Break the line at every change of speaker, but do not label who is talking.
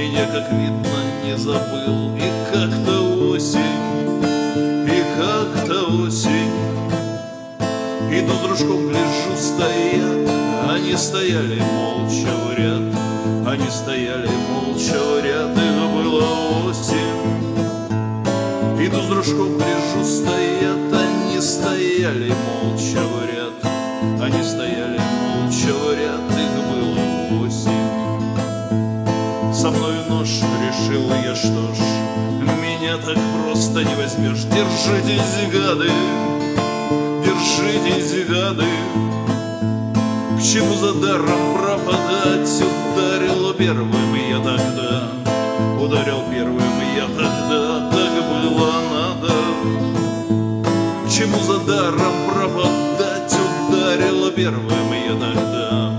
меня, как видно, не забыл. И как-то осень, и как-то осень. Иду с дружком, гляжу, стоят. Они стояли молча в ряд, они стояли молча в ряд. Их было осень. Иду с дружком, гляжу, стоят. Они стояли молча в ряд, они стояли молча в ряд. Их было осень. Со мною нож, решил я, что ж, меня так просто не возьмешь. Держитесь, гады, держитесь, гады. К чему за даром пропадать? Ударил первым я тогда, ударил первым я тогда. Так было надо. К чему за даром пропадать? Ударил первым я тогда,